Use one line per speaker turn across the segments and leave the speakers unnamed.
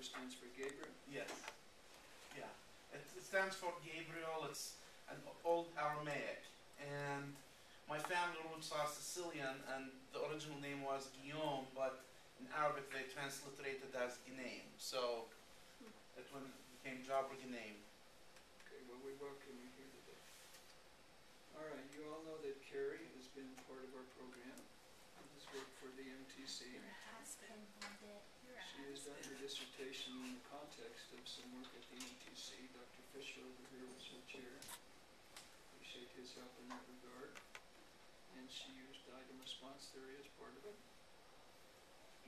stands for Gabriel?
Yes. Yeah. It stands for Gabriel. It's an old Aramaic. And my family roots are Sicilian, and the original name was Guillaume, but in Arabic they transliterated as Ghanem. So it became Jabra Ghanem.
Okay, well, we welcome you here today. All right, you all know that Carrie has been part of our program. Has worked for the MTC. She has done her dissertation in the context of some work at the MTC. Dr. Fisher over here was her chair. Appreciate his help in that regard. And she used item response theory as part of it.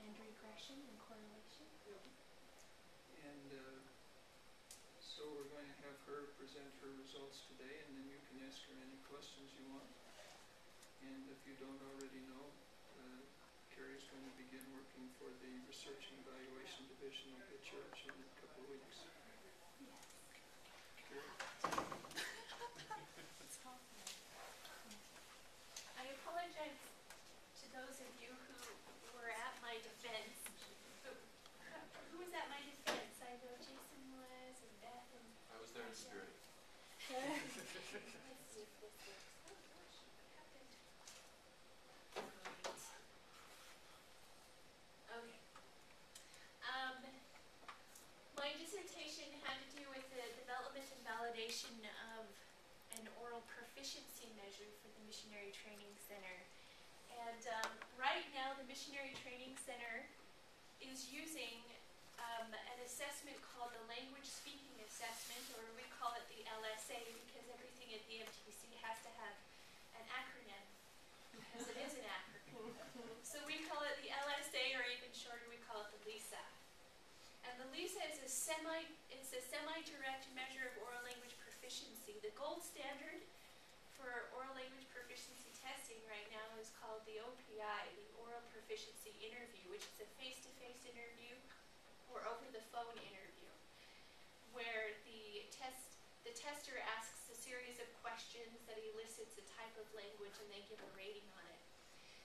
And regression and correlation.
Yep. And so we're going to have her present her results today, and then you can ask her any questions you want. And if you don't already know, Carrie is going to begin working for the Research and Evaluation Division of the church in a couple of weeks.
Yes.
Carrie?
I apologize to those of you who were at my defense. Who was at my defense? I know Jason was, and Beth, and
I was there in spirit.
Let's see if this works. Oh gosh, what happened? Great. Okay. My dissertation had to do with the development and validation of an oral proficiency measure for the Missionary Training Center. And right now the Missionary Training Center is using an assessment called the Language Speaking Assessment, or we call it the LSA, because everything at the MTC has to have an acronym, because it is an acronym. So we call it the LSA, or even shorter, we call it the LISA. And the LISA is a semi-direct measure of oral language proficiency. The gold standard for oral language proficiency testing right now is called the OPI, the Oral Proficiency Interview, which is a face-to-face interview or over-the-phone interview, where the tester asks a series of questions that elicits a type of language, and they give a rating on it.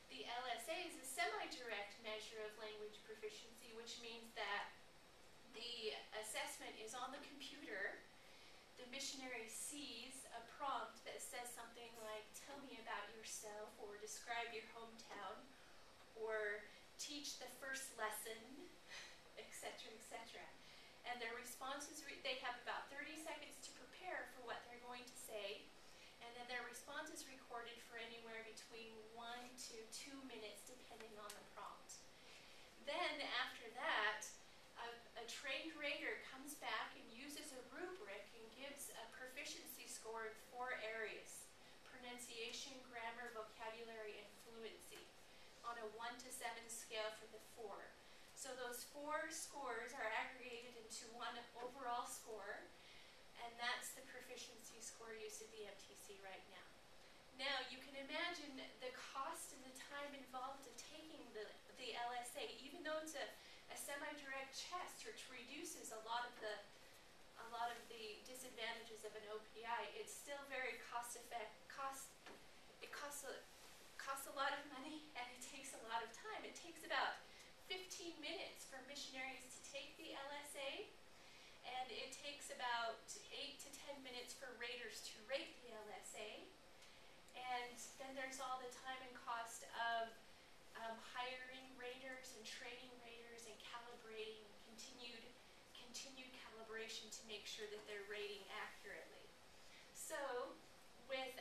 The LSA is a semi-direct measure of language proficiency, which means that the assessment is on the computer. The missionary sees a prompt that says something like, tell me about yourself, or describe your hometown, or teach the first lesson, etc., etc. And their responses, they have about 30 seconds to prepare for what they're going to say, and then their response is recorded for anywhere between 1 to 2 minutes, depending on the prompt. Then, after that, a trained rater comes back and uses a rubric and gives a proficiency score in 4 areas: pronunciation, grammar, vocabulary, and fluency, on a 1 to 7 scale for the 4. So those 4 scores are aggregated into one overall score, and that's the proficiency score used at the MTC right now. Now, you can imagine the cost and the time involved in taking the LSA, even though it's a semi-direct test, which reduces a lot of the disadvantages of an OPI. It's still very it costs a lot of money, and it takes a lot of time. It takes about 15 minutes for missionaries to take the LSA, and it takes about 8 to 10 minutes for raters to rate the LSA. And then there's all the time and cost of hiring raters and training raters and calibrating, continued calibration to make sure that they're rating accurately. So, with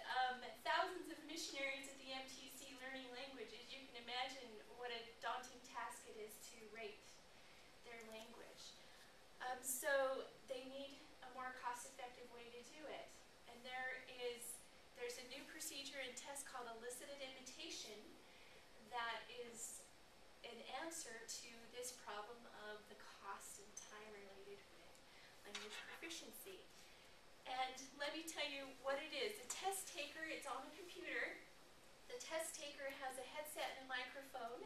thousands of missionaries at the MTC learning languages, you can imagine what a daunting task it is to rate their language. So they need a more cost-effective way to do it. And there's a new procedure and test called Elicited Imitation that is an answer to this problem of the cost and time related with language proficiency. And let me tell you what it is. The test taker, it's on the computer. The test taker has a headset and a microphone.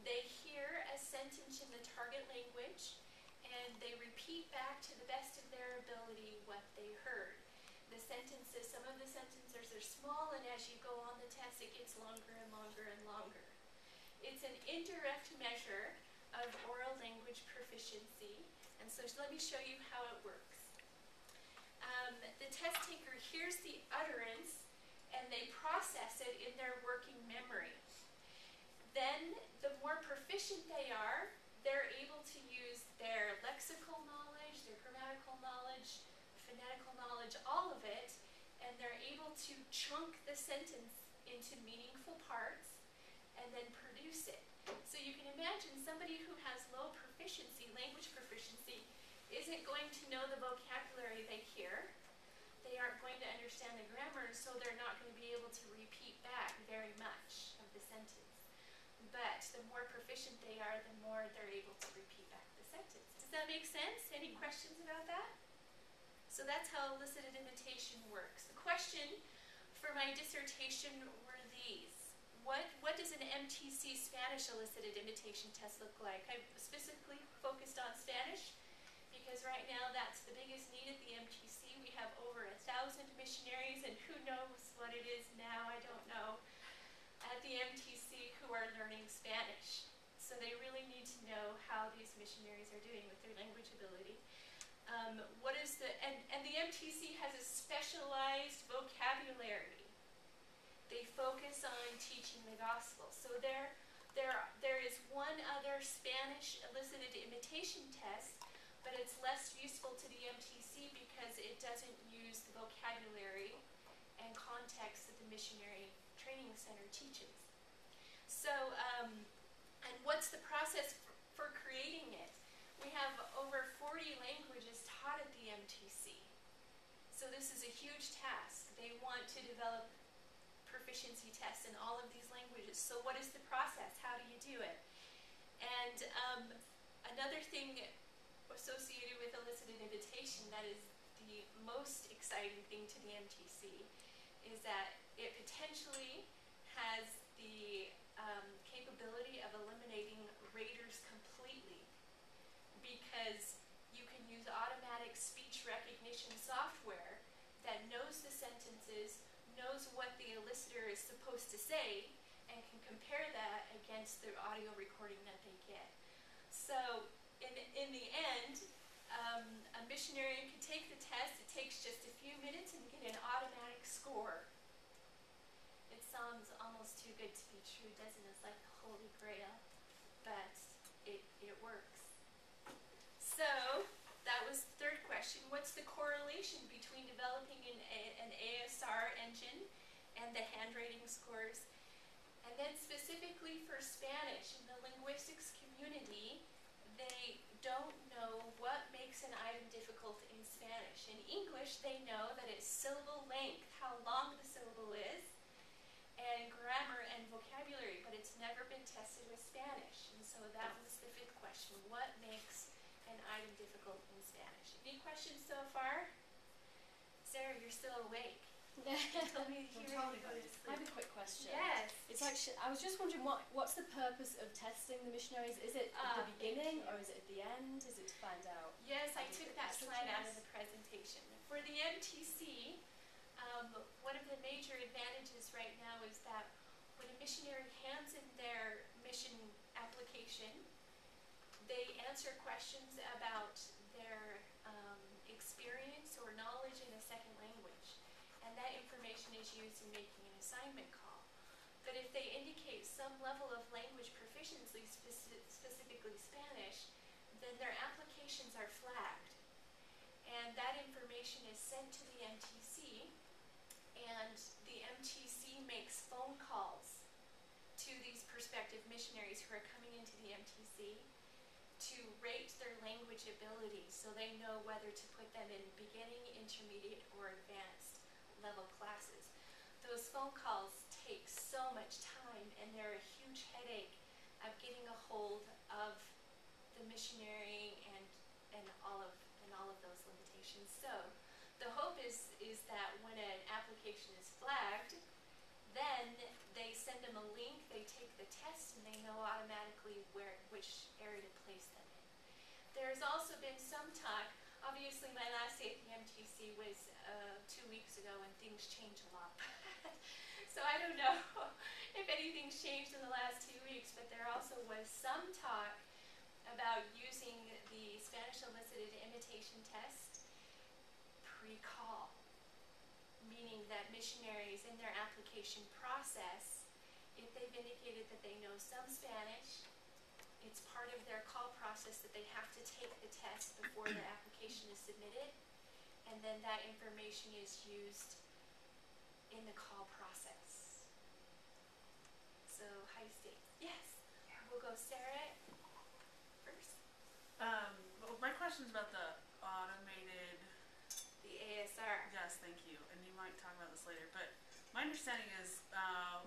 They hear a sentence in the target language, and they repeat back to the best of their ability what they heard. The sentences, some of the sentences are small, and as you go on the test, it gets longer and longer and longer. It's an indirect measure of oral language proficiency, And so let me show you how it works. The test taker hears the utterance and they process it in their working memory. Then, the more proficient they are, they're able to use their lexical knowledge, their grammatical knowledge, phonetical knowledge, all of it, and they're able to chunk the sentence into meaningful parts and then produce it. So you can imagine somebody who has low proficiency, language proficiency, isn't going to know the vocabulary they hear. They aren't going to understand the grammar, so they're not going to be able to repeat back very much of the sentence. But the more proficient they are, the more they're able to repeat back the sentence. Does that make sense? Any questions about that? So that's how elicited imitation works. The question for my dissertation were these. What does an MTC Spanish elicited imitation test look like? I specifically focused on Spanish because right now that's the biggest need at the MTC. We have over 1,000 missionaries, and who knows what it is now, I don't know, at the MTC who are learning Spanish. So they really need to know how these missionaries are doing with their language ability. And the MTC has a specialized vocabulary. They focus on teaching the gospel. So there is one other Spanish elicited imitation test, but it's less useful to the MTC because it doesn't use the vocabulary and context that the Missionary Training Center teaches. So, and what's the process for creating it? We have over 40 languages taught at the MTC. So this is a huge task. They want to develop proficiency tests in all of these languages. So what is the process? How do you do it? And another thing associated with elicited imitation that is the most exciting thing to the MTC is that it potentially has the capability of eliminating raters completely, because you can use automatic speech recognition software that knows the sentences, knows what the elicitor is supposed to say, and can compare that against the audio recording that they get. So in the end, a missionary can take the test. It takes just a few minutes and get an automatic score. It sounds almost too good to be true, doesn't it? It's like the Holy Grail, but it works. So that was the third question. What's the correlation between developing an ASR engine and the handwriting scores? And then specifically for Spanish, in the linguistics community, they don't know what makes an item difficult in Spanish. In English, they know that it's syllable length, how long the syllable is, and grammar and vocabulary, but it's never been tested with Spanish. And so that was the fifth question. What makes an item difficult in Spanish? Any questions so far? Sarah, you're still awake. You told me to hear you go to sleep.
I have a quick question.
Yes.
It's actually, I was just wondering what's the purpose of testing the missionaries? Is it at the beginning or is it at the end? Is it to find out?
Yes, I took that slide out of
messages?
the presentation. For the MTC, one of the major advantages right now is that when a missionary hands in their mission application, they answer questions about their experience or knowledge in a second language. And that information is used in making an assignment call. But if they indicate some level of language proficiency, specifically Spanish, then their applications are flagged. And that information is sent to the MTC, and the MTC makes phone calls to these prospective missionaries who are coming into the MTC to rate their language ability so they know whether to put them in beginning, intermediate, or advanced level classes. Those phone calls take so much time, and they're a huge headache of getting a hold of the missionary and all of those limitations. So the hope is that when an application is flagged, then they send them a link, they take the test, and they know automatically which area to place them in. There's also been some talk. Obviously, my last day at the MTC was 2 weeks ago, and things change a lot. So I don't know if anything's changed in the last 2 weeks, but there also was some talk about using the Spanish elicited elicited imitation test pre-call, meaning that missionaries in their application process, if they've indicated that they know some Spanish, it's part of their call process that they have to take the test before the application is submitted, and then that information is used in the call process. So, high stakes. Yes. We'll go Sarah first.
Well, my question's about the automated.
The ASR.
Yes, thank you. And you might talk about this later, but my understanding is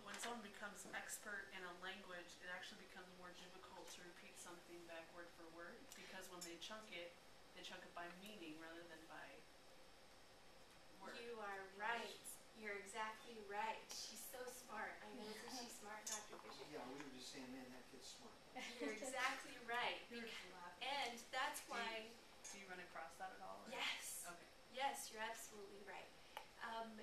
when someone becomes expert in a language, it actually becomes more difficult to repeat something back word for word, because when they chunk it by meaning rather than by word.
You are right. You're exactly right. She's so smart. I know that she's smart, not proficient.
Yeah, we were just saying, man, that kid's smart.
You're exactly right. And that's why.
Do you run across that at all? Or?
Yes.
Okay.
Yes, you're absolutely right.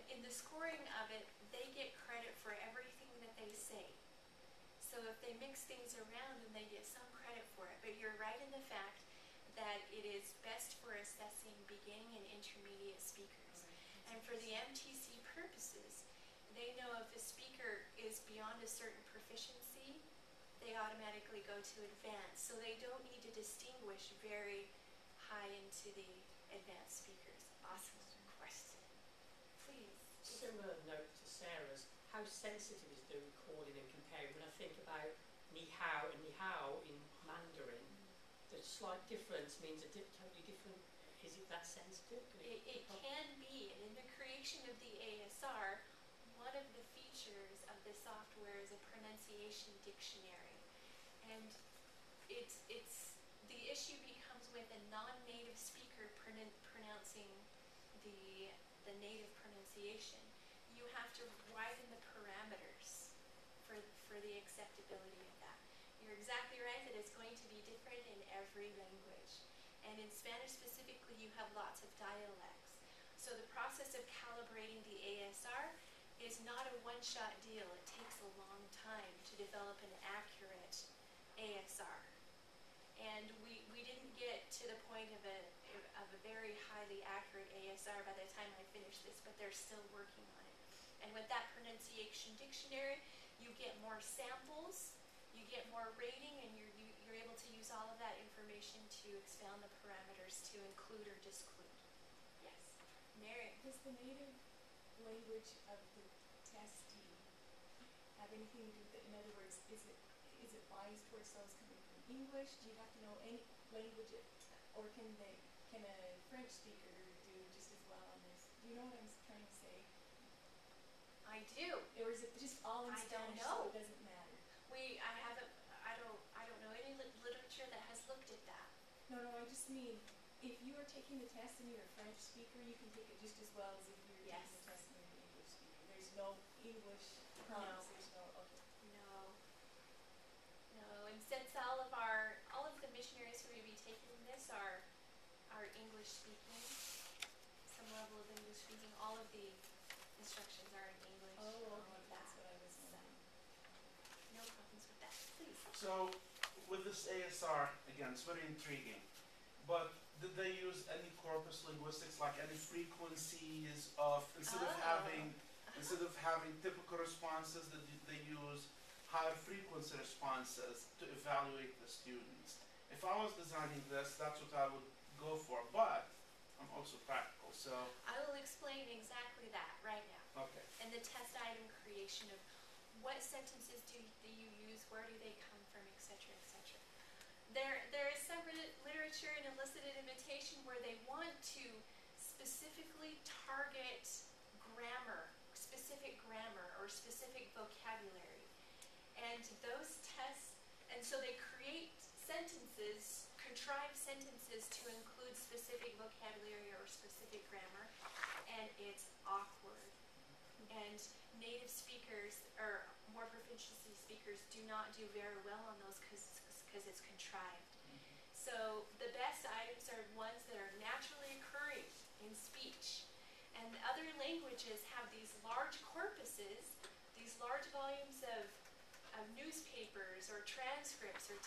In the scoring of it, they get credit for everything that they say. So if they mix things around, then they get some credit for it. But you're right in the fact that it is best for assessing beginning and intermediate speakers. And for the MTC purposes, they know if a speaker is beyond a certain proficiency, they automatically go to advanced. So they don't need to distinguish very high into the advanced speakers. Awesome question. Please.
Similar note to Sarah's, how sensitive is the recording and comparing? When I think about ni hao and ni hao in Mandarin, the slight difference means a totally different. Is it that sensitive?
It can be, and in the creation of the ASR, one of the features of the software is a pronunciation dictionary. And it's the issue becomes with a non-native speaker pronouncing the native pronunciation. You have to widen the parameters for the acceptability of that. You're exactly right that it's going to be different in every language. And in Spanish specifically, you have lots of dialects. So the process of calibrating the ASR is not a one-shot deal. It takes a long time to develop an accurate ASR. And we didn't get to the point of a very highly accurate ASR by the time I finished this, but they're still working on it. And with that pronunciation dictionary, you get more samples, you get more rating, and you're able to use all of that information to expound the parameters to include or disclude. Yes. Mary.
Does the native language of the testee have anything to do with it? In other words, is it biased towards those coming from English? Do you have to know any language, or can a French speaker do just as well on this? Do you know what I'm trying to say?
I do.
Or is it just all in Spanish, so it doesn't matter?
I don't know any literature that has looked at that.
No, I just mean, if you are taking the test and you're a French speaker, you can take it just as well as if you're taking the test and you're an English speaker. There's no English prompts, there's no, okay.
No, and since all of the missionaries who will be taking this are English speaking, some level of English speaking, all of the instructions are in English.
Oh, okay, that's what I was saying.
No problems with that. Please.
So, with this ASR, again, it's very intriguing, but did they use any corpus linguistics, like any frequencies of, instead of having typical responses, that they use higher frequency responses to evaluate the students? If I was designing this, that's what I would go for, but I'm also practical, so.
I will explain exactly that right now.
Okay.
And the test item creation of what sentences do you use, where do they come from, etc., etc. There is some literature in elicited imitation where they want to specifically target specific grammar or specific vocabulary. And those tests, and so they create sentences, contrived sentences to include specific vocabulary or specific grammar, and it's awkward. And native speakers, or more proficiency speakers, do not do very well on those because it's contrived. So the best items are ones that are naturally occurring in speech. And other languages have these large corpuses, these large volumes of newspapers or transcripts or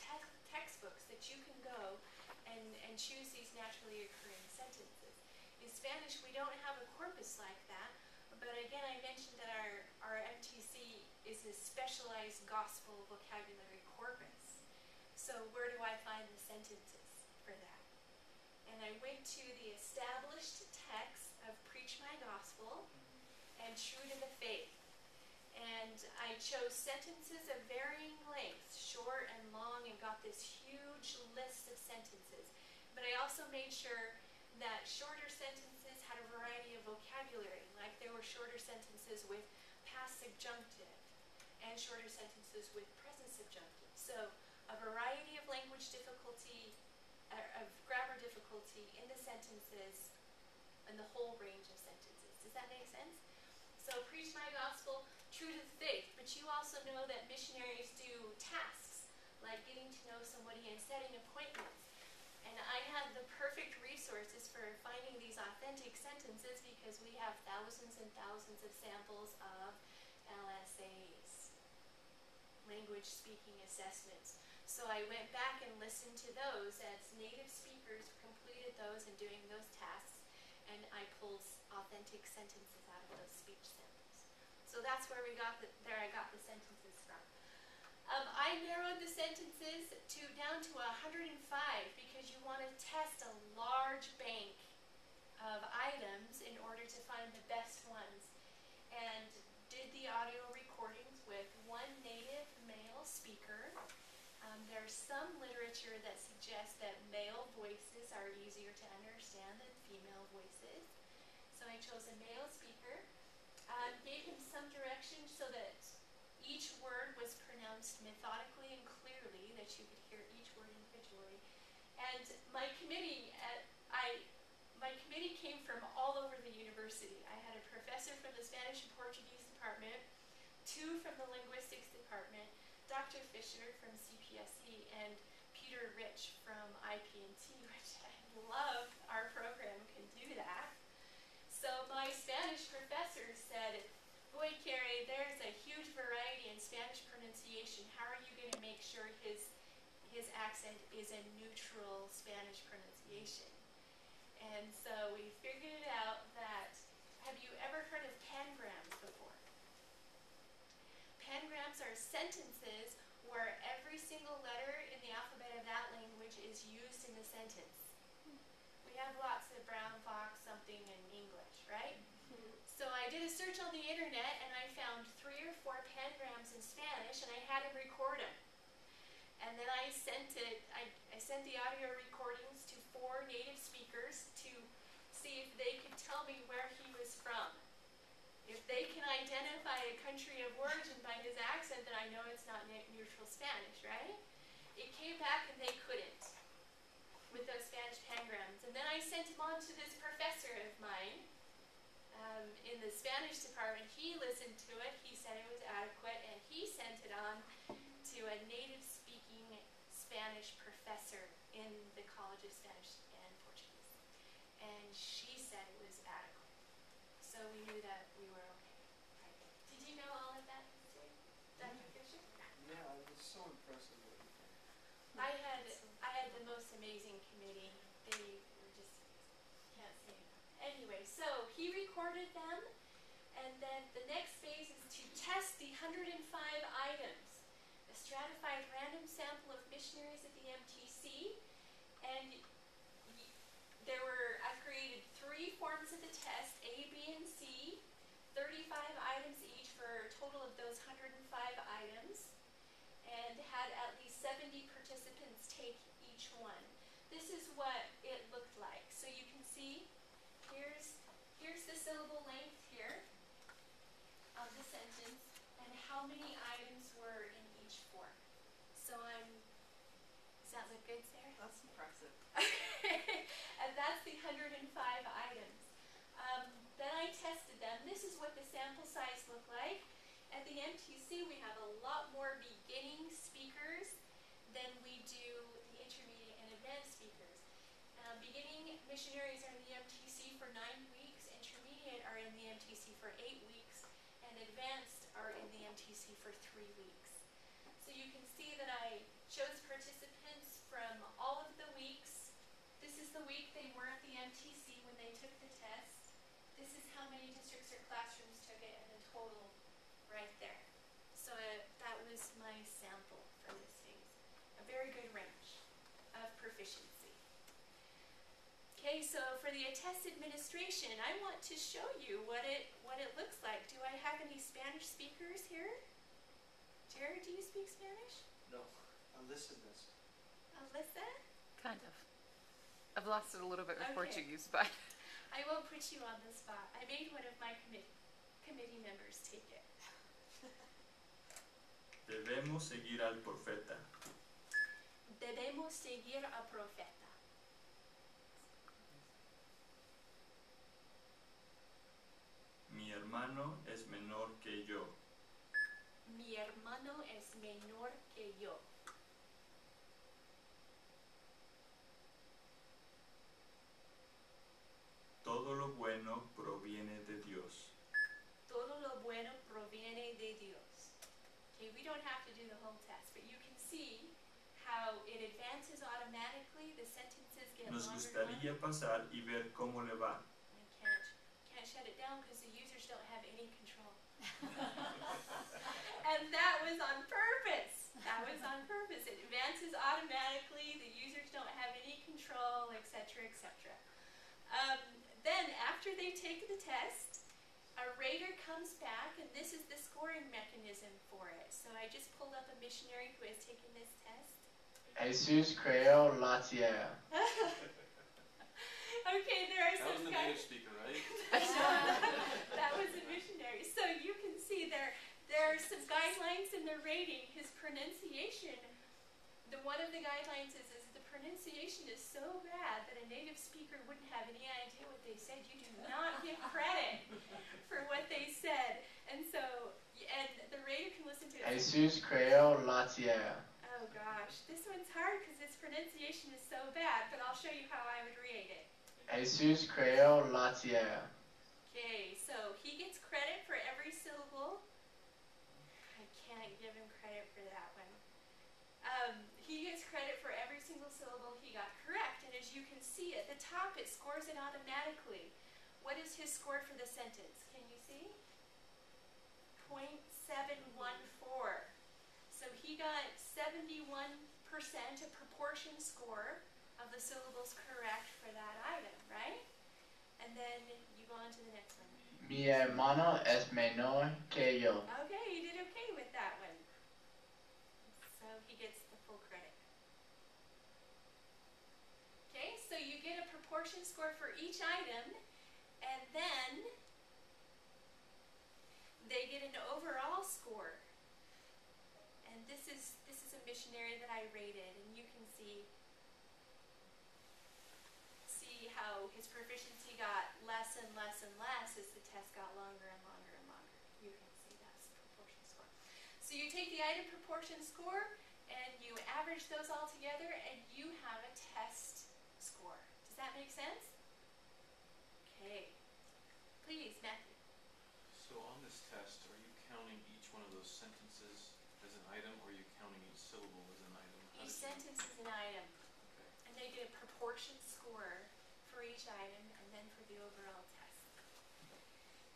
textbooks that you can go and and choose these naturally occurring sentences. In Spanish, we don't have a corpus like that, but again, I mentioned that our MTC is a specialized gospel vocabulary corpus. So where do I find the sentences for that? And I went to the established text of Preach My Gospel and True to the Faith. And I chose sentences of varying lengths, short and long, and got this huge list of sentences. But I also made sure that shorter sentences had a variety of vocabulary, like there were shorter sentences with past subjunctive and shorter sentences with present subjunctive. So a variety of language difficulty, of grammar difficulty in the sentences and the whole range of sentences. Does that make sense? So Preach My Gospel, True to the Faith, but you also know that missionaries do tasks, like getting to know somebody and setting appointments. And I had the perfect resources for finding these authentic sentences because we have thousands and thousands of samples of LSAs, language speaking assessments. So I went back and listened to those as native speakers completed those and doing those tasks, and I pulled authentic sentences out of those speech samples. So that's where I got the sentences from. I narrowed the sentences down to 105 because you want to test a large bank of items in order to find the best ones, and did the audio recordings with one native male speaker. There's some literature that suggests that male voices are easier to understand than female voices. So I chose a male speaker, gave him some direction so that each word was pronounced methodically and clearly, that you could hear each word individually. And my committee came from all over the university. I had a professor from the Spanish and Portuguese department, 2 from the linguistics department, Dr. Fisher from CPSC, and Peter Rich from IP&T, which I love our program can do that. So my Spanish professor said, boy, Carrie, there's a huge variety in Spanish pronunciation. How are you going to make sure his accent is a neutral Spanish pronunciation? And so we figured it out that, have you ever heard of pangrams before? Pangrams are sentences where every single letter in the alphabet of that language is used in the sentence. We have lots of brown fox something in English, right? So I did a search on the internet and I found 3 or 4 pangrams in Spanish, and I had him record them. And then I sent the audio recordings to 4 native speakers to see if they could tell me where he was from. If they can identify a country of origin by his accent, then I know it's not neutral Spanish, right? It came back and they couldn't with those Spanish pangrams. And then I sent him on to this professor of mine in the Spanish department. He listened to it, he said it was adequate, and he sent it on to a native-speaking Spanish professor in the College of Spanish and Portuguese. And she said it was adequate. So we knew that we were okay. Right. Did you know all of that, Dr. Fisher?
Yeah, it was so impressive what you did.
I had the most amazing committee. They were just can't say enough. Anyway, so he recorded them, and then the next phase is to test the 105 items. A stratified random sample of missionaries at the MTC, and I created 3 forms of the test, A, B, and C, 35 items each for a total of those 105 items, and had at least 70 participants take each one. This is what it looked like. So you can see, here's the syllable length here of the sentence, and how many items were in each form. So does that look good, Sarah?
That's impressive.
And that's the 105 items. Then I tested them. This is what the sample size looked like. At the MTC, we have a lot more beginning speakers than we do the intermediate and advanced speakers. Beginning missionaries are in the MTC for 9 weeks, intermediate are in the MTC for 8 weeks, and advanced are in the MTC for 3 weeks. So you can see that I chose participants from all of the weeks test. This is how many districts or classrooms took it, and the total right there. So that was my sample for this phase. A very good range of proficiency. Okay, so for the test administration, I want to show you what it looks like. Do I have any Spanish speakers here? Jared, do you speak Spanish?
No, Elicited this.
Alyssa?
Kind of. I've lost it a little bit with
Okay.
Portuguese, but
I won't put you on the spot. I made one of my committee members take it.
Debemos seguir al profeta.
Debemos seguir al profeta.
Mi hermano es menor que yo.
Mi hermano es menor que yo.
Todo lo bueno proviene de Dios.
Todo lo bueno proviene de Dios. Okay, we don't have to do the whole test, but you can see how it advances automatically. The sentences get
Nos
longer and
gustaría
longer.
pasar y ver cómo le va.
I can't shut it down because the users don't have any control. And that was on purpose. That was on purpose. It advances automatically. The users don't have any control, etc., etc. Then, after they take the test, a rater comes back, and this is the scoring mechanism for it. So I just pulled up a missionary who has taken this test.
Jesus creó la tierra.
Okay, there are
That
some
was the
guys.
native speaker, right?
That was a missionary. So you can see there are some guidelines in the rating. His pronunciation, one of the guidelines is the pronunciation is so bad that a native speaker wouldn't have any idea what they said. You do not give credit for what they said. And so, and the rater can listen to it.
Jesus creó la tierra.
Oh gosh, this one's hard because its pronunciation is so bad, but I'll show you how I would rate it.
Jesus creó la tierra.
Okay, so he gets credit for every syllable. I can't give him credit for that one. He gets credit for every single syllable he got correct, and as you can see at the top, it scores it automatically. What is his score for the sentence? Can you see? 0.714. So he got 71% a proportion score of the syllables correct for that item, right? And then you go on to the next one.
Mi hermano es menor que yo.
Okay, you did okay with that one. So he gets the full credit. Okay, so you get a proportion score for each item, and then they get an overall score. And this is a missionary that I rated, and you can see how his proficiency got less and less and less as the test got longer and longer and longer. You can see that's the proportion score. So you take the item proportion score and you average those all together and you have a test score. Does that make sense? Okay. Please, Matthew.
So on this test, are you counting each one of those sentences as an item, or are you counting each syllable as an item?
Each sentence is an item.
Okay.
And they get a proportion score for each item and then for the overall test.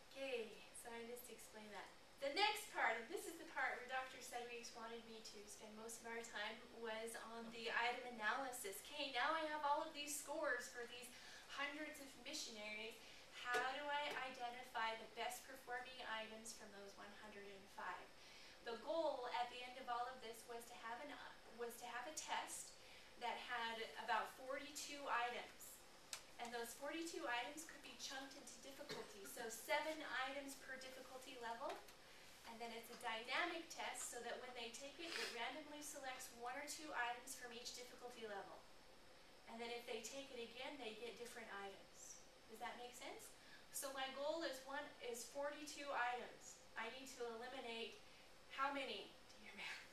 Okay, so I just explained that. The next part, and this is the part where Dr. Sedgwick wanted me to spend most of our time, was on the item analysis. Okay, now I have all of these scores for these hundreds of missionaries. How do I identify the best performing items from those 105? The goal at the end of all of this was to have a test that had about 42 items. And those 42 items could be chunked into difficulty. So 7 items per difficulty level. And then it's a dynamic test so that when they take it, it randomly selects 1 or 2 items from each difficulty level. And then if they take it again, they get different items. Does that make sense? So my goal is 42 items. I need to eliminate how many? Do your math.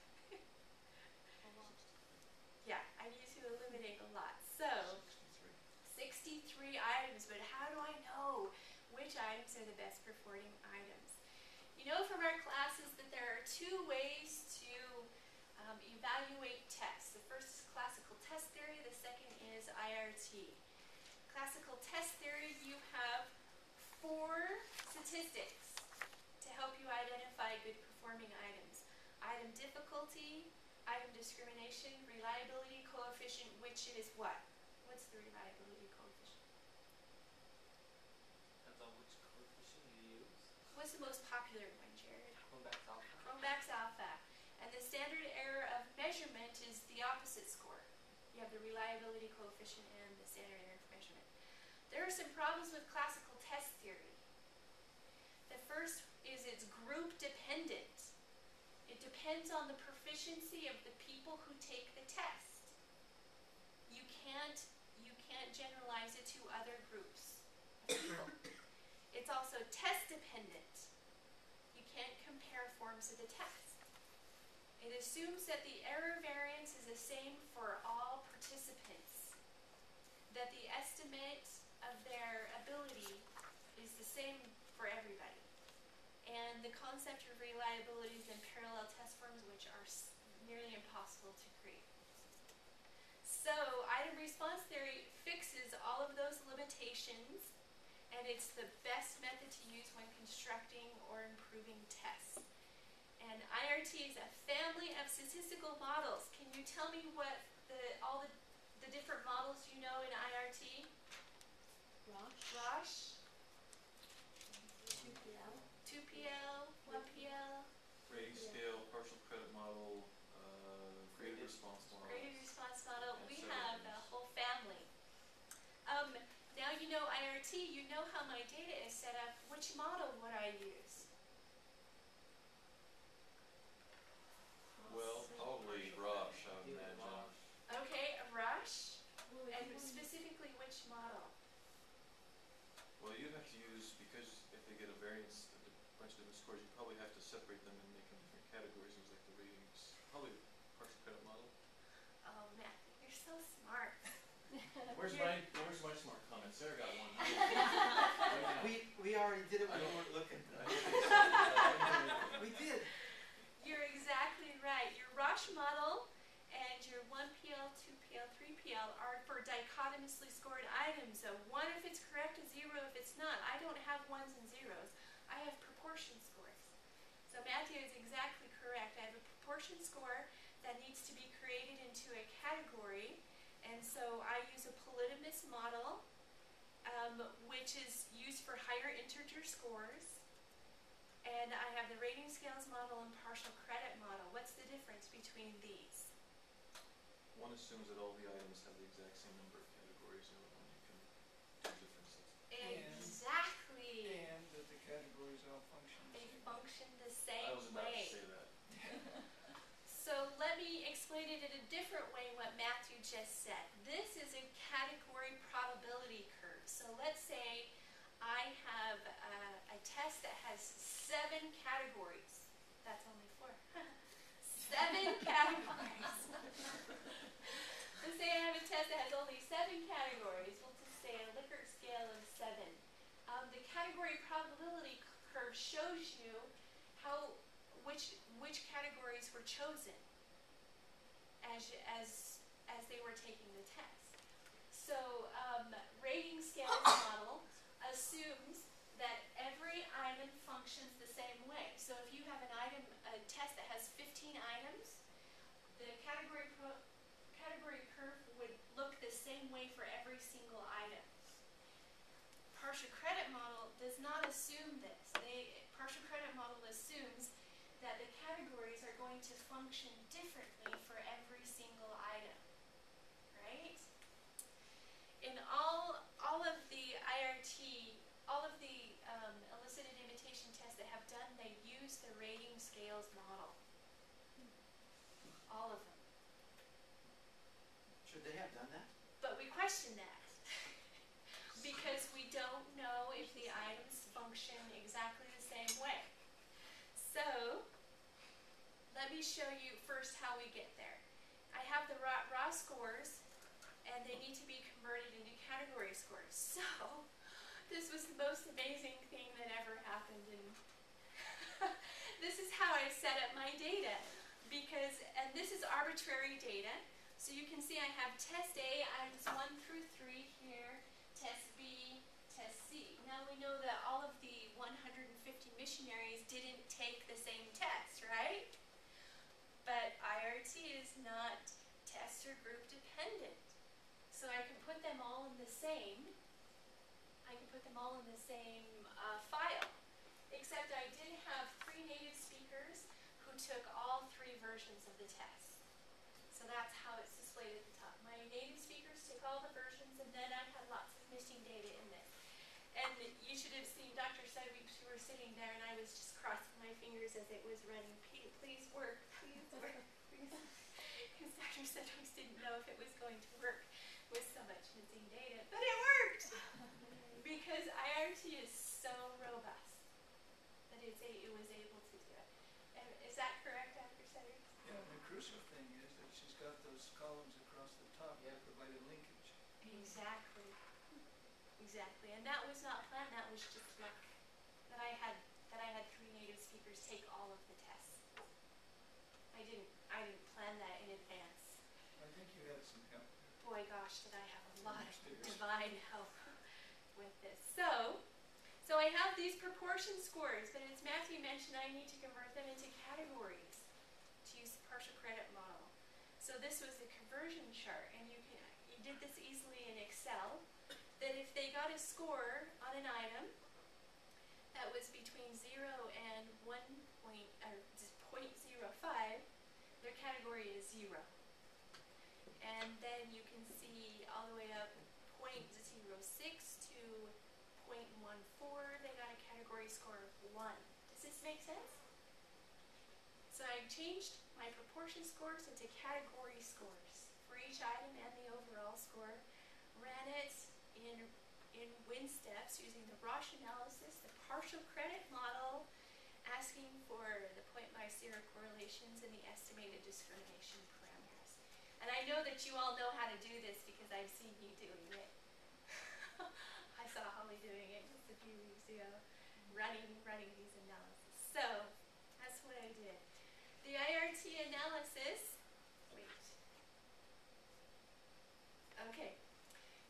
Yeah, I need to eliminate a lot. So 63 items, but how do I know which items are the best performing items? You know from our classes that there are 2 ways to evaluate tests. The first is classical test theory, the second is IRT. Classical test theory, you have 4 statistics to help you identify good performing items. Item difficulty, item discrimination, reliability coefficient, which is what? What's the reliability coefficient?
Depends on which coefficient you use.
What's the most popular one, Jared?
Cronbach's alpha.
Cronbach's alpha. And the standard error of measurement is the opposite score. You have the reliability coefficient and the standard error of measurement. There are some problems with classical test theory. The first is it's group dependent. It depends on the proficiency of the people who take the test. You can't generalize it to other groups of people. It's also test dependent. You can't compare forms of the test. It assumes that the error variance is the same for all participants, that the estimate of their ability is the same for everybody. And the concept of reliability is in parallel test forms, which are nearly impossible to create. So, item response theory fixes all of those limitations, and it's the best method to use when constructing or improving tests. And IRT is a family of statistical models. Can you tell me what all the different models you know in IRT? Rosh? 2PL, 1PL,
Rating scale, partial credit model, graded response model.
graded response model.
And
We
so
have a whole family. Now you know IRT, you know how my data is set up. Which model would I use?
Well, probably Rosh, I would imagine.
Okay, a Rush. And specifically which model?
Well, you'd have to use, because if they get a variance, a bunch of different scores, you probably have to separate them and make them different categories, things like the ratings. Probably partial credit model.
Oh, Matthew, you're so smart.
Where's my smart comment? Sarah got one.
We already did it when we weren't looking. We did.
You're exactly right. Your Rosh model and your 1PL, 2PL, 3PL are for dichotomously scored items. So 1 if it's correct and 0 if it's not. I don't have 1s and 0s. I have proportion scores. So Matthew is exactly correct. I have a proportion score that needs to be created into a category. And so I use a polytomous model, which is used for higher integer scores. And I have the rating scales model and partial credit model. What's the difference between these?
One assumes that all the items have the exact same number of categories, and the one you can do differences.
Exactly.
And that the categories all function the
They
same.
function the same
I was about
way.
to say that.
So let me explain it in a different way what Matthew just said. This is a category probability curve. So let's say I have a test that has 7 categories. That's only 4. 7 categories. Let's say I have a test that has only 7 categories. We'll just say a Likert scale of 7. The category probability curve shows you which categories were chosen as they were taking the test. So rating scales model assumes that every item functions the same way. So if you have a test that has 15 items, the category curve would look the same way for every single item. Partial credit model does not assume this. Partial credit model assumes that the categories are going to function differently for every single item, right? In all of the IRT, all of the elicited imitation tests that have done, they use the rating scales model. All of them.
Should they have done that?
But we question that because we don't know if the items function exactly the same way. So, let me show you first how we get there. I have the raw scores, and they need to be converted into category scores. So, this was the most amazing thing that ever happened, and this is how I set up my data. And this is arbitrary data. So you can see I have test A, items 1 through 3 here, test B, test C. Now we know that all missionaries didn't take the same test, right? But IRT is not test or group dependent. So I can put them all in the same, file. Except I did have 3 native speakers who took all 3 versions of the test. So that's how it's displayed at the top. My native speakers took all the versions, and then I had lots of missing data in this. And you should have seen Dr. Sedgwick, we were sitting there, and I was just crossing my fingers as it was running. Please work, please work, please. Because Dr. Sedgwick didn't know if it was going to work with so much missing data. But it worked! Because IRT is so robust that it was able to do it. And is that correct, Dr. Sedgwick?
Yeah, the crucial thing is that she's got those columns across the top that provide a linkage.
Exactly. Exactly. And that was not planned, that was just luck. That I had 3 native speakers take all of the tests. I didn't plan that in advance.
I think you had some help.
Boy gosh, did I have a lot of divine help with this. So I have these proportion scores, but as Matthew mentioned, I need to convert them into categories to use the partial credit model. So this was the conversion chart, and you did this easily in Excel, that if they got a score on an item that was between 0 and 0.05, their category is 0. And then you can see all the way up 0.06 to 0.14, they got a category score of 1. Does this make sense? So I changed my proportion scores into category scores for each item and the overall score, ran it in win steps using the Roche analysis, the partial credit model, asking for the point-by-zero correlations and the estimated discrimination parameters. And I know that you all know how to do this because I've seen you doing it. I saw Holly doing it just a few weeks ago, running these analyses. So that's what I did. The IRT analysis, okay.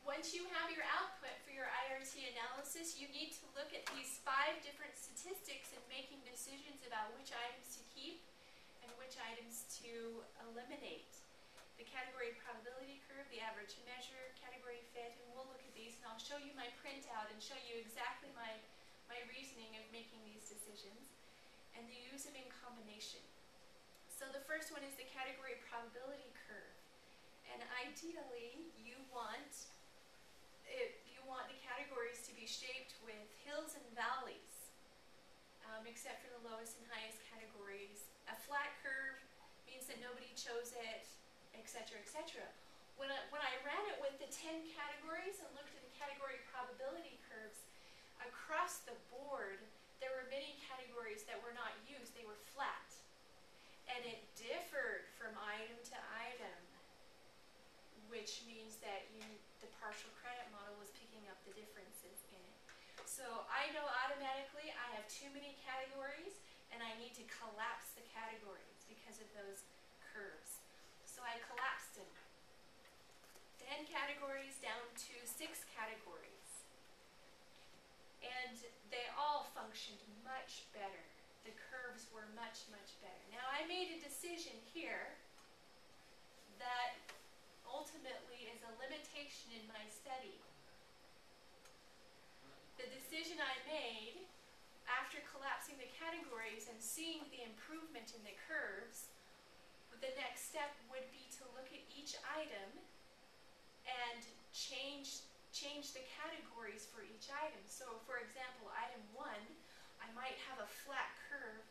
Once you have your output for your IRT analysis, you need to look at these 5 different statistics in making decisions about which items to keep and which items to eliminate. The category probability curve, the average measure, category fit, and we'll look at these, and I'll show you my printout and show you exactly my reasoning of making these decisions, and the use of in combination. So the first one is the category probability curve, and ideally you want the categories to be shaped with hills and valleys, except for the lowest and highest categories. A flat curve means that nobody chose it, etc., etc. When I ran it with the 10 categories and looked at the category probability curves, across the board, there were many categories that were not used. They were flat. And it differed from item to item, which means that the partial credit model was picking up the differences in it. So I know automatically I have too many categories, and I need to collapse the categories because of those curves. So I collapsed them. 10 categories down to 6 categories. And they all functioned much better. The curves were much, much better. Now I made a decision here that ultimately is a limitation in my study. The decision I made after collapsing the categories and seeing the improvement in the curves, the next step would be to look at each item and change the categories for each item. So for example, item 1, I might have a flat curve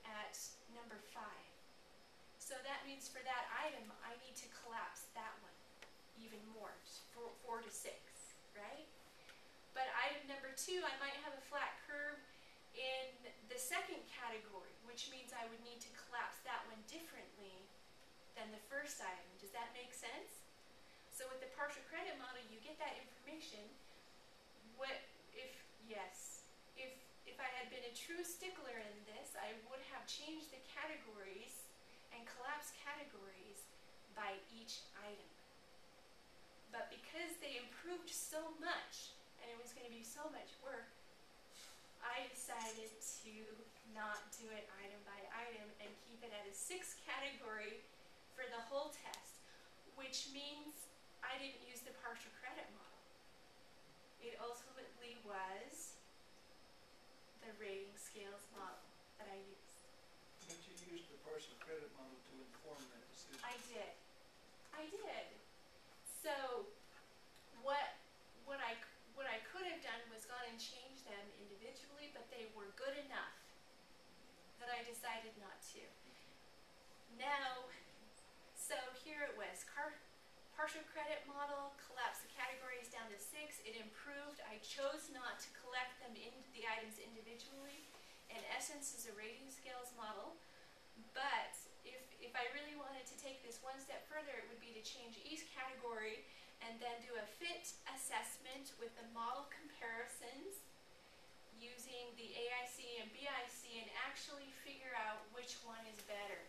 at number 5. So that means for that item, I need to collapse that one even more, 4 to 6, right? But item number 2, I might have a flat curve in the second category, which means I would need to collapse that one differently than the first item. Does that make sense? So with the partial credit model, you get that information. If I had been a true stickler in this, I would have changed the categories and collapsed categories by each item. But because they improved so much, and it was going to be so much work, I decided to not do it item by item and keep it at a 6 category for the whole test, which means I didn't use the partial credit model. It ultimately was the rating scales model that I used.
But you used the partial credit model to inform that decision.
I did. So what I could have done was gone and changed them individually, but they were good enough that I decided not to. Now, so here it was, partial credit model, collapsed the categories down to 6, it improved. I chose not to collect them into the items individually. In essence, is a rating scales model, but if I really wanted to take this one step further, it would be to change each category and then do a fit assessment with the model comparisons using the AIC and BIC and actually figure out which one is better.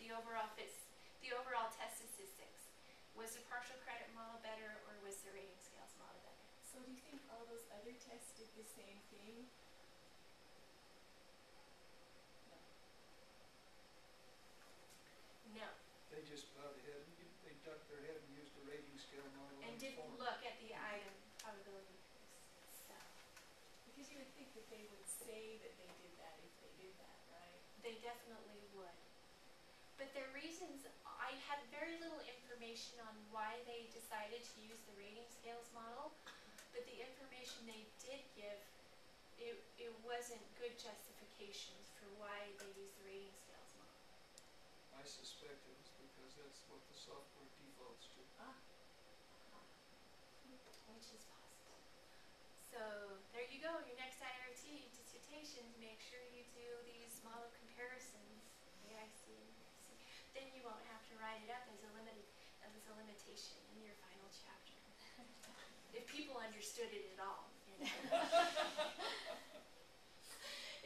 The overall test statistics. Was the partial credit model better or was the rating scales model better?
So do you think all those other tests did the same thing?
No.
They just plowed ahead, they ducked their head and used the rating scale model.
And didn't look at the item probability stuff.
Because you would think that they would say that they did that if they did that, right?
They definitely would. But their reasons, I had very little information on why they decided to use the rating scales model, but the information they did give, it wasn't good justifications for why they used the rating scales model.
I suspect it was because that's what the software defaults to.
Which is possible. So there you go, your next IRT dissertation, make sure you do these model comparisons, AIC and BIC. Then you won't have to write it up as a limitation in your final chapter. If people understood it at all. You know.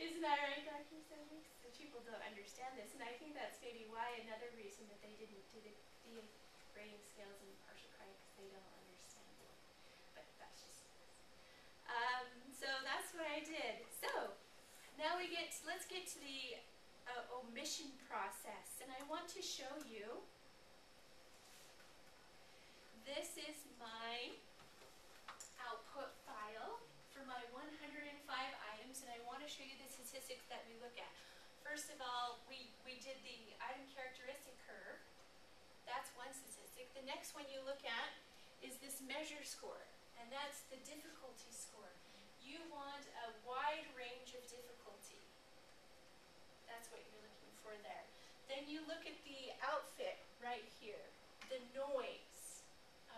Isn't that right, Dr. Sedgwick? So people don't understand this, and I think that's maybe why another reason that they didn't do the rating scales and partial credit, because they don't understand it. But that's just so that's what I did. So now let's get to the omission process, and I want to show you. This is my output file for my 105 items, and I want to show you the statistics that we look at. First of all, we did the item characteristic curve. That's one statistic. The next one you look at is this measure score, and that's the difficulty score. You want a wide range of difficulty. That's what you're looking for there. Then you look at the outfit right here, the noise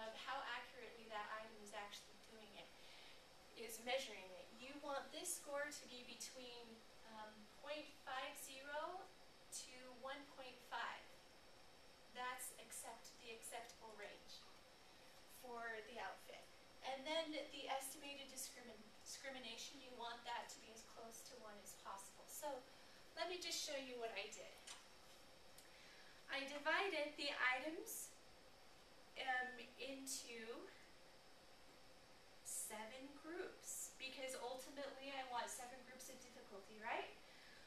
of how accurately that item is actually doing it, is measuring it. You want this score to be between 0.50 to 1.5. That's the acceptable range for the outfit. And then the estimated discrimination, you want that to be as close to 1 as possible. So let me just show you what I did. I divided the items into 7 groups, because ultimately I want 7 groups of difficulty, right?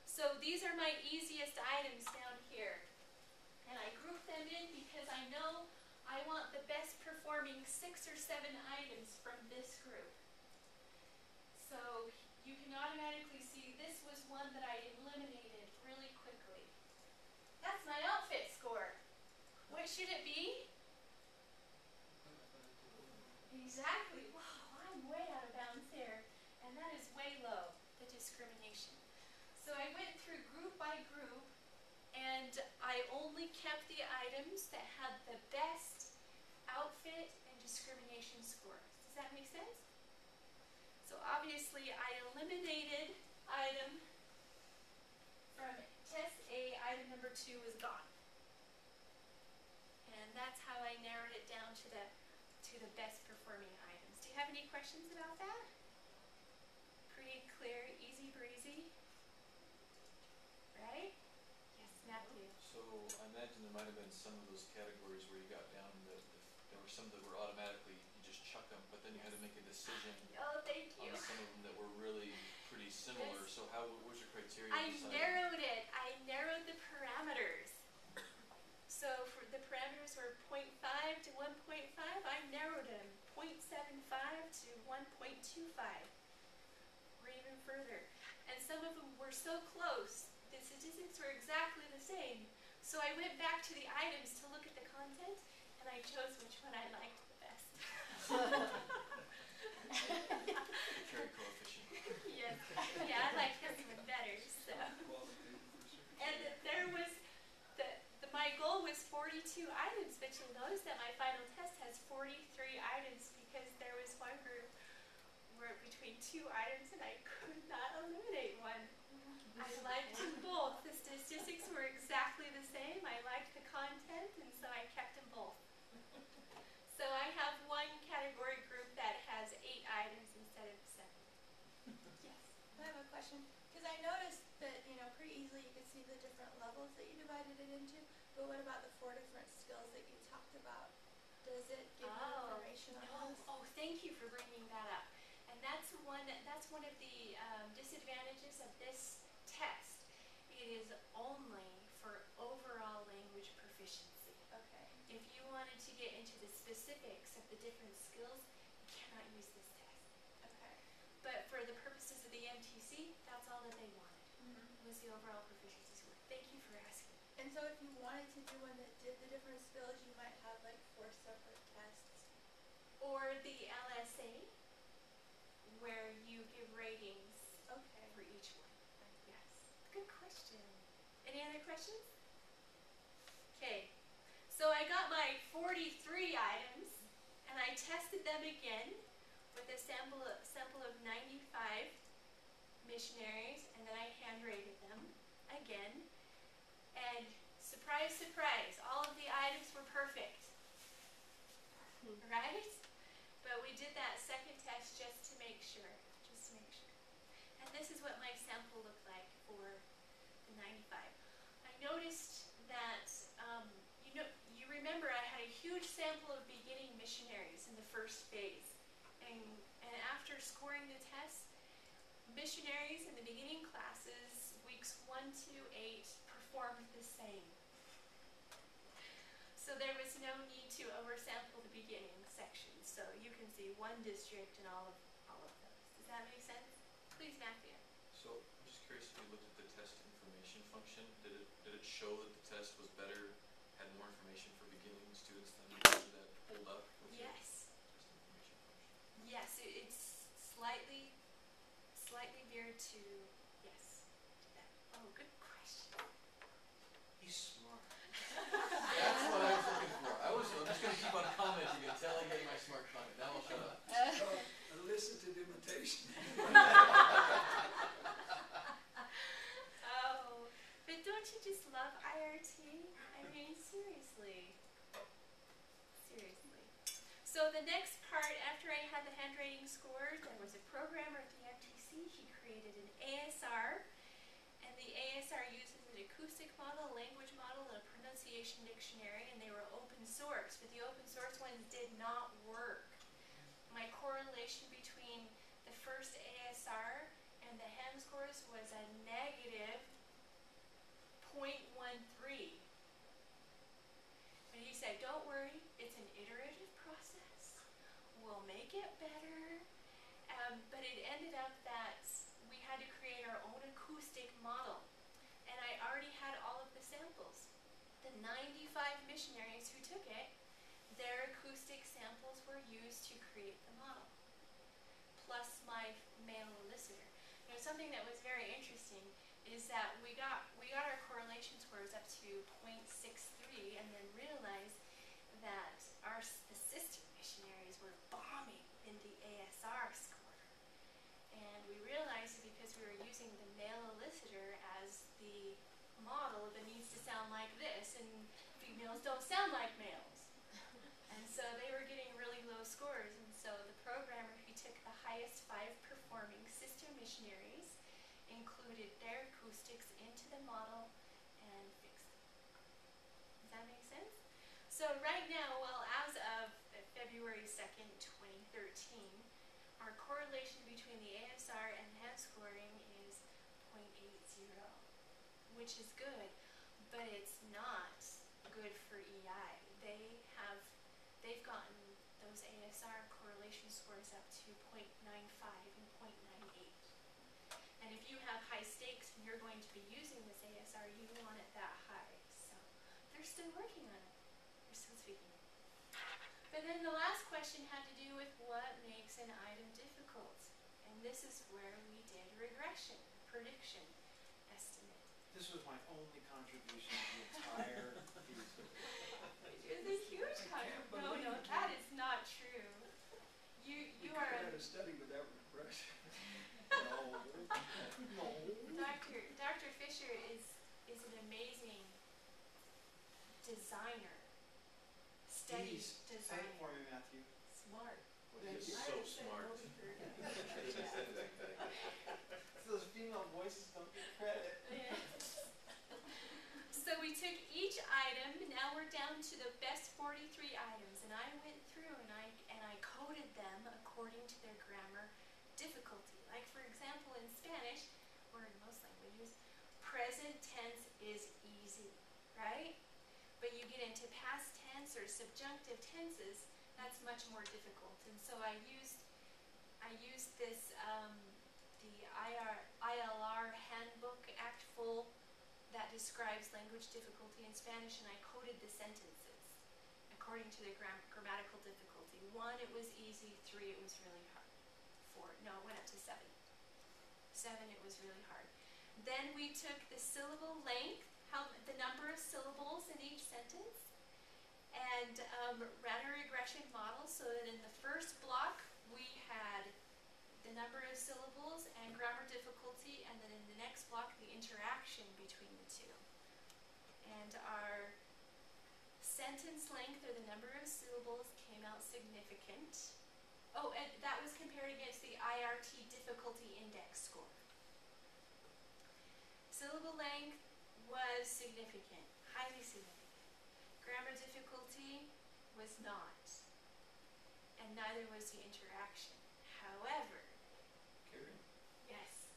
So these are my easiest items down here. And I group them in because I know I want the best performing 6 or 7 items from this group. So you can automatically see this was one that I eliminated really quickly. That's my outfit score. What should it be? Exactly. Wow, I'm way out of bounds there. And that is way low, the discrimination. So I went through group by group, and I only kept the items that had the best outfit and discrimination scores. Does that make sense? So obviously I eliminated item from test A, item number 2 is gone. And that's how I narrowed it down to the best performing items. Do you have any questions about that? Pretty clear, easy breezy. Right? Yes, Matthew.
So I imagine there might have been some of those categories where you got down that there were some that were automatically, you just chuck them, but then you had to make a decision
Oh, thank you.
on some of them that were really pretty simple. similar, so what was your criteria?
I
deciding?
narrowed it. I narrowed the parameters. So for the parameters were 0.5 to 1.5. I narrowed them 0.75 to 1.25, or even further. And some of them were so close, the statistics were exactly the same. So I went back to the items to look at the content, and I chose which one I liked the best.
Carrie coefficient.
Yes. Yeah, I like this one better. So. And there was my goal was 42 items, but you'll notice that my final test has 43 items because there was one group where between 2 items and I could not eliminate one. I liked them both. The statistics were exactly the same. I liked the content, and so I kept them both. So I have one category group that has 8 items instead of 7. Yes.
I have a question, because I noticed that, pretty easily you could see the different levels that you divided it into, but what about the 4 different skills that you talked about? Does it give you information on those?
Oh, thank you for bringing that up. And that's one of the disadvantages of this test. It is only for overall language proficiency.
Okay.
If you wanted to get into the specifics of the different skills, you cannot use this test.
Okay.
But for the purposes of the MTC, that's all that they wanted, was the overall proficiency score. Thank you for asking.
And so if you wanted to do one that did the different skills, you might have like 4 separate tests.
Or the LSA, where you give ratings for each one. Yes. Good question. Any other questions? Okay. So I got my 43 items, and I tested them again with a sample of 95 missionaries, and then I hand rated them again. And surprise, surprise, all of the items were perfect. Right? But we did that second test just to make sure. And this is what my sample looked like for the 95. I noticed that, you remember I had a huge sample of beginning missionaries in the first phase. And after scoring the test, missionaries in the beginning classes, weeks 1 to 8, performed the same. So there was no need to oversample the beginning section. So you can see one district and all of those. Does that make sense? Please, Matthew.
So I'm just curious if you looked at the test information function. Did it show that the test was better, had more information for beginning students than did that hold up with your test information function?
Yes, it's slightly geared to that. Oh, good question.
He's smart.
That's what I was looking for. I'm just going to keep on commenting until I get my smart comment. Now I'll shut up.
Elicited imitation.
Oh, but don't you just love IRT? I mean, seriously. So the next part, after I had the hand rating scores, there was a programmer at the MTC. He created an ASR, and the ASR uses an acoustic model, a language model, and a pronunciation dictionary, and they were open source, but the open source ones did not work. My correlation between the first ASR and the hand scores was a negative 0.13. But he said, don't worry, it's an iterative process. We'll make it better. But it ended up that we had to create our own acoustic model. And I already had all of the samples. The 95 missionaries who took it, their acoustic samples were used to create the model, plus my male elicitor. Something that was very interesting is that we got our correlation scores up to 0.63, and then realized that the sister missionaries were bombing in the ASR score. And we realized it because we were using the male elicitor as the model that needs to sound like this, and females don't sound like males. And so they were getting really low scores, and so the programmer who took the highest 5 performing sister missionaries included their acoustics into the model and fixed them. Does that make sense? So right now, well, as of February 2nd, 2013, our correlation between the ASR and hand scoring is 0, which is good, but it's not good for EI. They've gotten those ASR correlation scores up to 0.95 and 0.98. And if you have high stakes and you're going to be using this ASR, you want it that high. So they're still working on it. They're still speaking it. But then the last question had to do with what makes an item difficult. And this is where we did regression, prediction, estimate.
This was my only contribution to the entire piece.
It was a huge contribution. No, that is not true. You are
a study without regression.
No.
Dr. Fisher is an amazing designer.
Please, say it for me, Matthew.
Smart.
He's so smart.
Those female voices don't get credit.
Yeah. So we took each item. Now we're down to the best 43 items, and I went through and I coded them according to their grammar difficulty. Like for example, in Spanish, or in most languages, present tense is easy, right? But you get into past tense or subjunctive tenses, that's much more difficult. And so I used this the ILR handbook Act Full that describes language difficulty in Spanish, and I coded the sentences according to the grammatical difficulty. 1, it was easy. 3, it was really hard. 4, no, it went up to 7. 7, it was really hard. Then we took the syllable length, the number of syllables in each sentence, and ran a regression model so that in the first block we had the number of syllables and grammar difficulty, and then in the next block the interaction between the two. And our sentence length, or the number of syllables, came out significant. Oh, and that was compared against the IRT difficulty index score. Syllable length was significant, highly significant. Grammar difficulty was not, and neither was the interaction. However,
Carrie,
yes.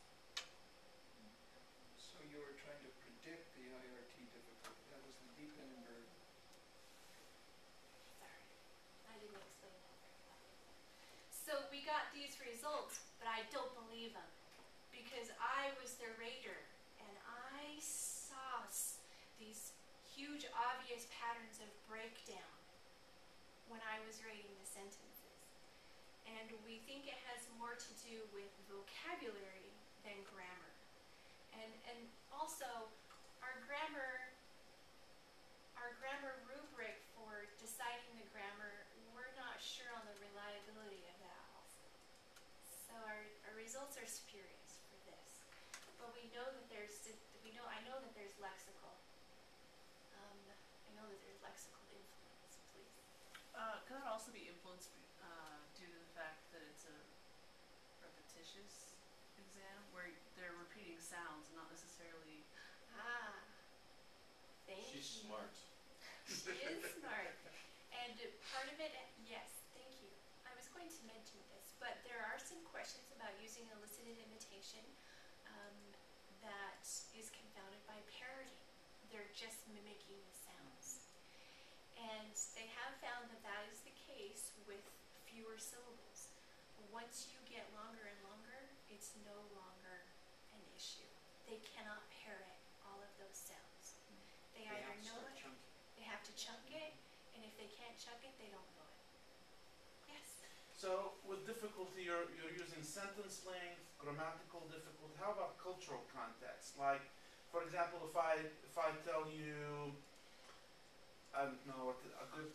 so you were trying to predict the IRT difficulty. That was the dependent verb.
Sorry, I didn't explain that very well. So we got these results, but I don't believe them because I was the rater and I saw these huge obvious patterns of breakdown when I was rating the sentences. And we think it has more to do with vocabulary than grammar. And also our grammar rubric for deciding the grammar, we're not sure on the reliability of that also. So our results are spurious for this. But we know that I know that there's lexical. I know that there's lexical influence, please.
Could that also be influenced due to the fact that it's a repetitious exam where they're repeating sounds and not necessarily...
Thank you.
She's smart.
She is smart. And part of it, yes, thank you. I was going to mention this, but there are some questions about using elicited imitation that is confounded by parroting. They're just mimicking the sounds. And they have found that that is the case with fewer syllables. Once you get longer and longer, it's no longer an issue. They cannot parrot all of those sounds. They either know it, they have to chunk it, and if they can't chunk it, they don't know it. Yes?
So with difficulty, you're using sentence length, grammatical difficulty. How about cultural context? Like, for example, if I tell you, I don't know,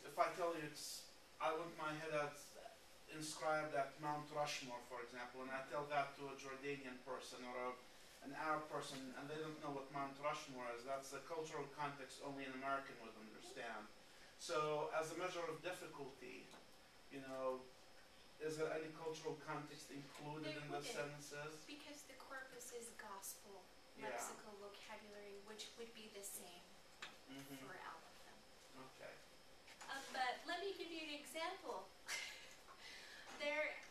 if I tell you I want my head inscribed at Mount Rushmore, for example, and I tell that to a Jordanian person or an Arab person, and they don't know what Mount Rushmore is, that's a cultural context only an American would understand. So as a measure of difficulty, is there any cultural context included in the sentences?
Because the corpus is gospel, lexical, vocabulary, which would be the same for all of them.
Okay.
But let me give you an example.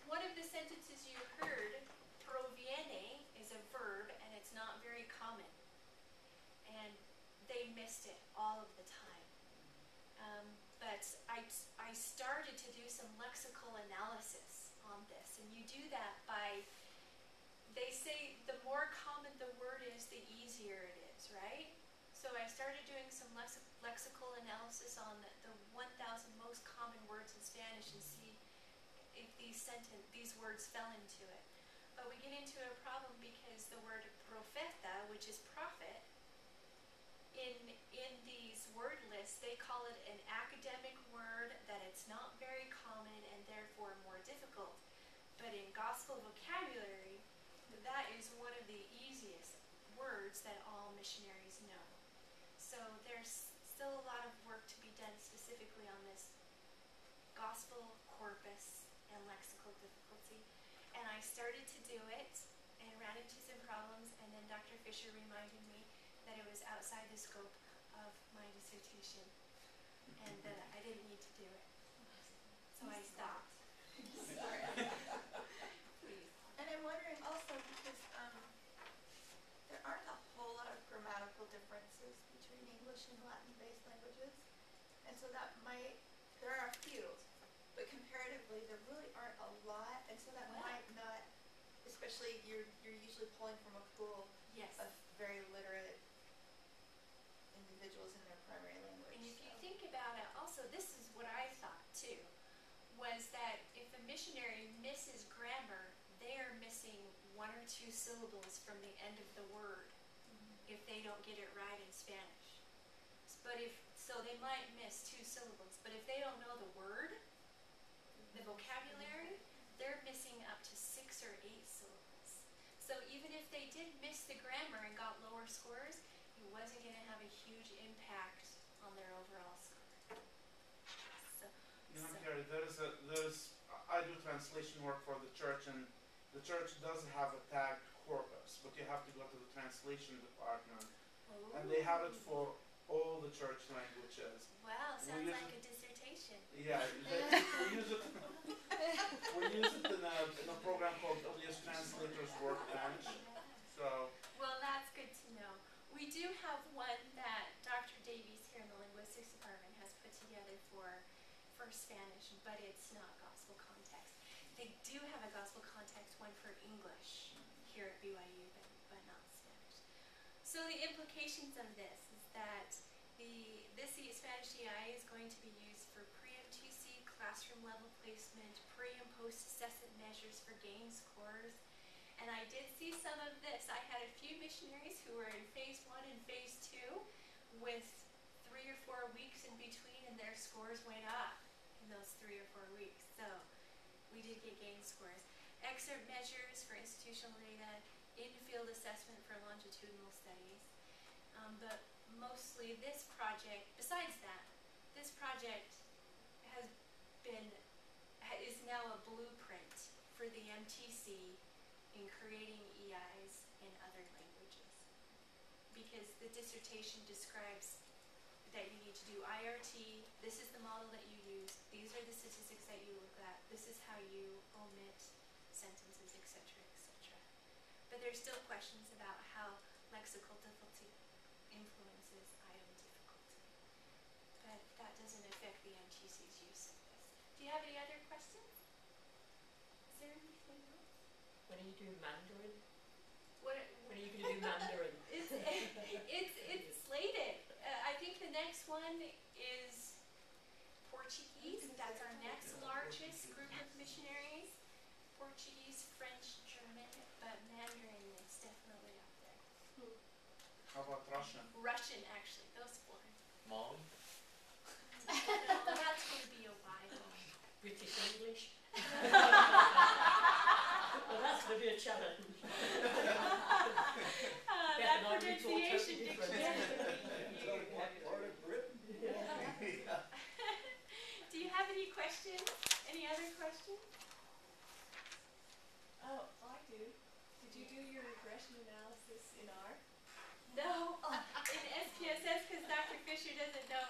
One of the sentences you heard, proviene, is a verb, and it's not very common. that by, they say the more common the word is, the easier it is, right? So I started doing some lexical analysis on the 1,000 most common words in Spanish and see if these words fell into it. But we get into a problem because the word profeta, which is prophet, in these word lists, they call it an academic word, that it's not very common and therefore more difficult. But in gospel vocabulary, that is one of the easiest words that all missionaries know. So there's still a lot of work to be done specifically on this gospel corpus and lexical difficulty. And I started to do it and ran into some problems, and then Dr. Fisher reminded me that it was outside the scope of my dissertation and that I didn't need to do it. So I stopped.
Sorry.
Please.
And I'm wondering also because there aren't a whole lot of grammatical differences between English and Latin-based languages, and so that might, there are a few, but comparatively there really aren't a lot, and so that might not, especially you're usually pulling from a pool of very literate individuals in their primary language.
And if you think about it, also this is what I thought too, was that if a missionary misses grammar, they are missing 1 or 2 syllables from the end of the word if they don't get it right in Spanish. But so they might miss 2 syllables, but if they don't know the word, the vocabulary, they're missing up to 6 or 8 syllables. So even if they did miss the grammar and got lower scores, it wasn't going to have a huge impact on their overall score.
Carrie, I do translation work for the church, and the church does have a tagged corpus, but you have to go to the translation department, and they have it for all the church languages.
Wow, sounds like a dissertation.
Yeah, we use it. We use it in a program called WS Translators Workbench. So.
Well, that's good to know. We do have one that Dr. Davies here in the linguistics department has put together for Spanish, but it's not gospel context. They do have a gospel context one for English here at BYU, but not Spanish. So the implications of this is that this Spanish EI is going to be used for pre-MTC classroom level placement, pre and post assessment measures for gain scores. And I did see some of this. I had a few missionaries who were in phase 1 and phase 2 with 3 or 4 weeks in between, and their scores went up in those 3 or 4 weeks. So we did get gain scores. Excerpt measures for institutional data, in-field assessment for longitudinal studies. But mostly this project, besides that, this project is now a blueprint for the MTC in creating EIs in other languages. Because the dissertation describes that you need to do IRT, this is the model that you use, these are the statistics that you look at, this is how you omit sentences, etc., etc. But there's still questions about how lexical difficulty influences item difficulty. But that doesn't affect the MTC's use of this. Do you have any other questions? Is there anything else?
When are you doing Mandarin?
When
are you going to do Mandarin?
It's slated. I think the next one is Portuguese. That's our next largest group of missionaries. Portuguese, French, German, but Mandarin is definitely up there.
How about Russian?
Russian, actually. Those 4.
Mom?
No, that's going to be a while.
British English? Well, that's going to be a challenge.
That pronunciation dictionary. Do you have any questions? Any other questions?
Oh, I do. Did you do your regression analysis in R?
No, in SPSS, because Dr. Fisher doesn't know